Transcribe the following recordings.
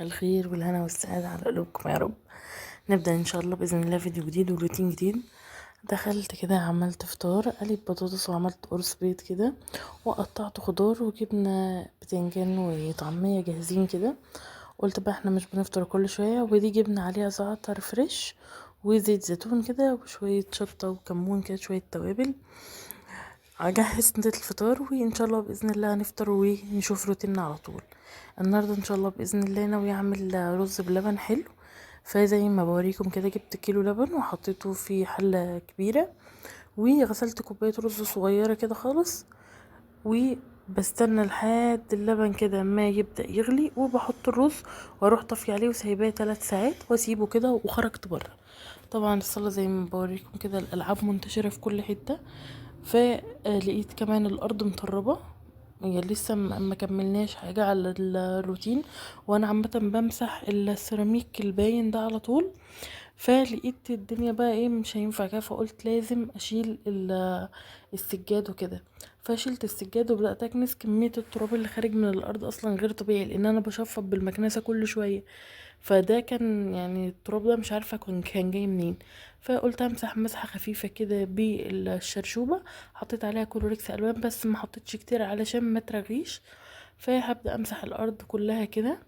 الخير والهنا والسعادة على قلوبكم يا رب. نبدأ ان شاء الله بإذن الله فيديو جديد وروتين جديد. دخلت كده عملت فطار، قليت بطاطس وعملت قرص بيض كده، وقطعت خضار وجبنة بتنجان وطعمية جاهزين كده. قلت بقى احنا مش بنفطر كل شوية، ودي جبنة عليها زعتر فريش وزيت زيتون كده وشوية شطة وكمون كده شوية توابل. اجهز الفطار وان شاء الله باذن الله هنفطر ونشوف روتيننا على طول. النهارده ان شاء الله باذن الله ناوي اعمل رز بلبن حلو. فزي ما بوريكم كده جبت كيلو لبن وحطيته في حله كبيره، وغسلت كوبايه رز صغيره كده خالص، وبستنى لحد اللبن كده ما يبدا يغلي وبحط الرز واروح طفي عليه وسايباه 3 ساعات واسيبه كده. وخرجت بره. طبعا الصاله زي ما بوريكم كده الالعاب منتشره في كل حته، فلقيت كمان الارض مطربه. هي لسه ما كملناش حاجه على الروتين، وانا عامه بمسح السيراميك الباين ده على طول. فلقيت الدنيا بقى ايه مش هينفع كده، فقلت لازم اشيل السجاد وكده. فشلت السجاد وبدات اكنس. كميه التراب اللي خارج من الارض اصلا غير طبيعي، لان انا بشفط بالمكنسه كل شويه. فده كان يعني التراب ده مش عارفه كان جاي منين. فقلت امسح مسحه خفيفه كده بالشرشوبه، حطيت عليها كلوريكس الوان بس ما حطيتش كتير علشان ما ترغيش. فهبدا امسح الارض كلها كده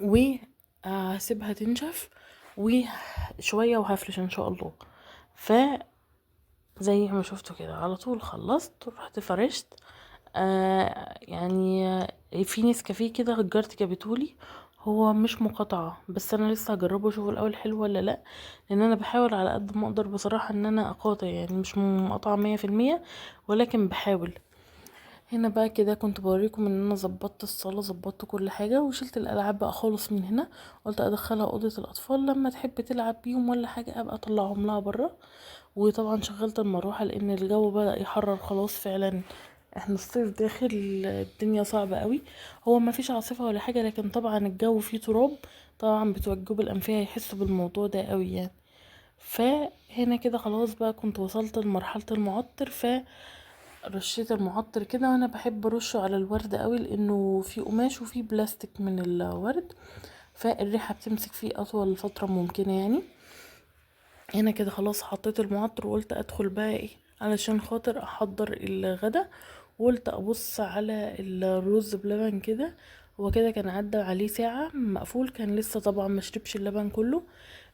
وهسيبها تنشف وشويه وهفرش ان شاء الله. ف زي ما شفتوا كده على طول خلصت رحت فرشت. يعني في نسكافيه كده جارتي جابتهولي، هو مش مقاطعة بس انا لسه هجربه اشوف الاول حلو ولا لا، لان انا بحاول على قد ما اقدر بصراحة ان انا اقاطع، يعني مش مقاطعة 100%، ولكن بحاول. هنا بقى كده كنت بوريكم ان انا ظبطت الصاله، ظبطت كل حاجه وشلت الالعاب بقى خالص من هنا. قلت ادخلها اوضه الاطفال لما تحب تلعب بيهم ولا حاجه ابقى اطلعهم لها بره. وطبعا شغلت المروحه لان الجو بدأ يحرر خلاص فعلا. احنا الصيف داخل، الدنيا صعبة قوي. هو ما فيش عاصفة ولا حاجة، لكن طبعا الجو فيه تراب. طبعا بتوع الجوب الانفية هيحسوا بالموضوع ده قوي يعني. فهنا كده خلاص بقى كنت وصلت لمرحلة المعطر. رشيت المعطر كده، وانا بحب ارشه على الورد قوي لانه في قماش وفي بلاستيك من الورد، فالريحة بتمسك فيه اطول فترة ممكنة يعني. هنا كده خلاص حطيت المعطر وقلت ادخل بقى ايه علشان خاطر احضر الغدا. وقلت ابص على الرز بلبن كده. هو كده كان عدى عليه ساعة مقفول، كان لسه طبعا ما شربش اللبن كله.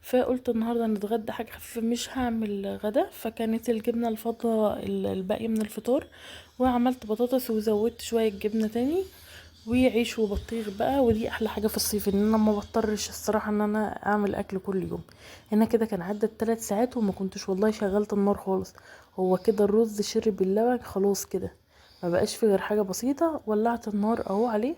فقلت النهاردة نتغدى حاجة خفيفة مش هعمل غدا، فكانت الجبنة الفضة الباقي من الفطار. وعملت بطاطس وزودت شوية جبنة تاني وعيش وبطيخ بقى. ودي احلى حاجه في الصيف ان انا ما بضطرش الصراحه ان انا اعمل اكل كل يوم. هنا كده كان عدى 3 ساعات وما كنتش والله شغلت النار خالص. هو كده الرز شرب اللبن خلاص كده، ما بقاش في غير حاجه بسيطه. ولعت النار اهو عليه،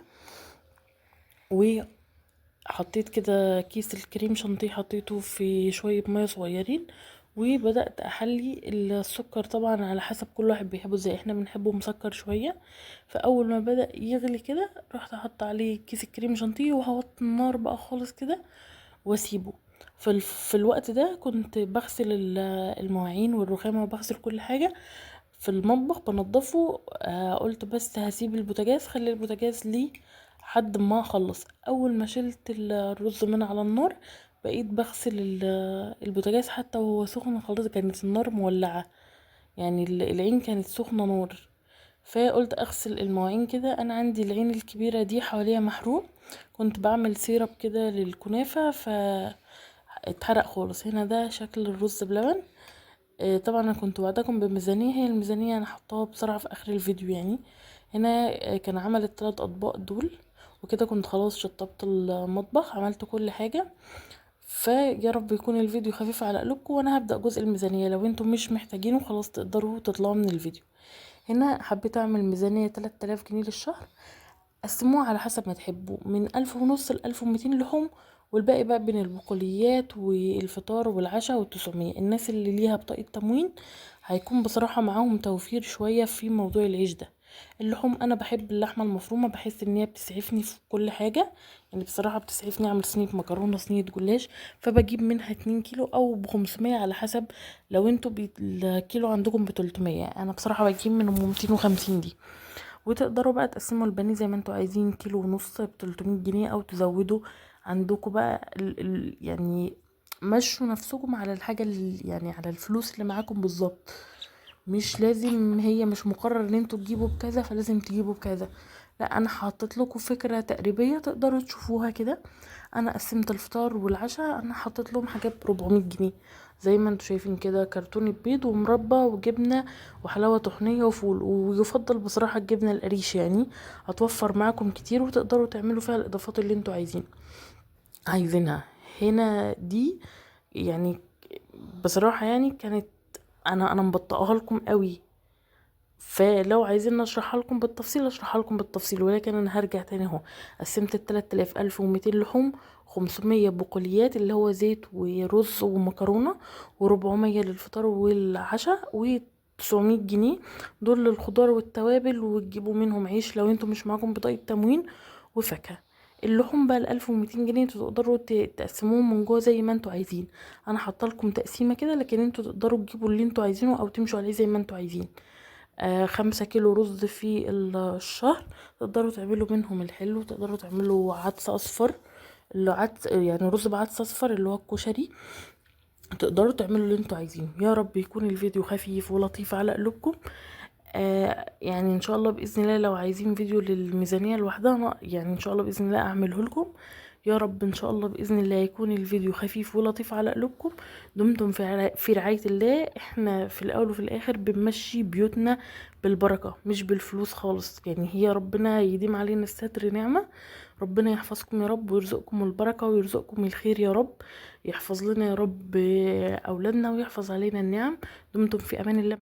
وحطيت كده كيس الكريم شانتيه حطيته في شويه ميه صغيرين. وبدات احلي السكر طبعا على حسب كل واحد بيحبه، زي احنا بنحبه مسكر شويه. فاول ما بدا يغلي كده رحت احط عليه كيس الكريم شانتيه وهوطي النار بقى خالص كده واسيبه. في الوقت ده كنت بغسل المواعين والرخامه وبغسل كل حاجه في المطبخ بنضفه. قلت بس هسيب البوتاجاز، خلي البوتاجاز ليه حد ما اخلص. اول ما شلت الرز من على النار بقيت بغسل البوتاجاز حتى وهو سخن خالص، كانت النار مولعه يعني العين كانت سخنه نار. فقلت اغسل المواعين كده. انا عندي العين الكبيره دي حواليها محروق، كنت بعمل سيرب كده للكنافه اتحرق خالص. هنا ده شكل الرز بلبن. طبعا انا كنت وعدكم بميزانيه، هي الميزانيه انا حطاها بسرعه في اخر الفيديو يعني. هنا كان عمل الثلاث اطباق دول، وكده كنت خلاص شطبت المطبخ عملت كل حاجه. فيا رب يكون الفيديو خفيف على قلوبكم، وانا هبدا جزء الميزانيه لو انتم مش محتاجينه خلاص تقدروا تطلعوا من الفيديو. هنا حبيت اعمل ميزانيه 3000 جنيه للشهر. قسموها على حسب ما تحبوا، من 1500 ل1200 لحوم، والباقي بقى بين البقوليات والفطار والعشاء والتسعمية. الناس اللي ليها بطاقة تموين هيكون بصراحة معاهم توفير شوية في موضوع العيش ده. اللحوم انا بحب اللحمه المفرومه، بحس ان هي بتسعفني في كل حاجه، يعني بصراحه بتسعفني اعمل صينيه مكرونه، صينيه جلاش. فبجيب منها 2 كيلو او ب 500 على حسب، لو انتوا الكيلو عندكم ب 300، انا بصراحه بجيب منهم 250 دي. وتقدروا بقى تقسموا البانيه زي ما انتوا عايزين، كيلو ونص ب 300 جنيه، او تزودوا عندكم بقى يعني مشوا نفسكم على الحاجه يعني على الفلوس اللي معاكم بالظبط. مش لازم، هي مش مقرر ان انتوا تجيبوا بكذا فلازم تجيبوا بكذا، لا انا حطيت لكم فكره تقريبيه تقدروا تشوفوها كده. انا قسمت الفطار والعشاء، انا حطيت لهم حاجات ب 400 جنيه، زي ما انتوا شايفين كده، كرتونة بيض ومربى وجبنه وحلاوه طحينيه وفول، ويفضل بصراحه الجبنه القريش، يعني هتوفر معاكم كتير وتقدروا تعملوا فيها الاضافات اللي انتوا عايزينها. هنا دي يعني بصراحه يعني كانت، انا مبطئها لكم قوي، فلو عايزين اشرحها لكم بالتفصيل اشرحها لكم بالتفصيل، ولكن انا هرجع تاني اهو. قسمت ال 3000، 1200 لحوم، 500 بقوليات اللي هو زيت ورز ومكرونه، و400 للفطار والعشاء، و 900 جنيه دول للخضار والتوابل، وتجيبوا منهم عيش لو انتوا مش معاكم بطاقة تموين، وفاكهة. اللحوم بقى 1200 جنيه انتوا تقدروا تقسموهم من جوه زي ما انتوا عايزين، انا حاطه لكم تقسيمه كده، لكن انتوا تقدروا تجيبوا اللي انتوا عايزينه او تمشوا عليه زي ما انتوا عايزين. 5 كيلو رز في الشهر، تقدروا تعملوا منهم الحلو، تقدروا تعملوا عدس اصفر، اللي عدس يعني رز بعدس اصفر اللي هو الكشري، تقدروا تعملوا اللي انتوا عايزينه. يا رب يكون الفيديو خفيف ولطيف على قلوبكم. يعني ان شاء الله باذن الله لو عايزين فيديو للميزانيه لوحدها يعني ان شاء الله باذن الله اعمله لكم. يا رب ان شاء الله باذن الله يكون الفيديو خفيف ولطيف على قلوبكم. دمتم في رعايه الله. احنا في الاول وفي الاخر بنمشي بيوتنا بالبركه مش بالفلوس خالص، يعني هي ربنا يديم علينا الستر نعمه. ربنا يحفظكم يا رب، ويرزقكم البركه ويرزقكم الخير يا رب، يحفظ لنا يا رب اولادنا ويحفظ علينا النعم. دمتم في امان الله.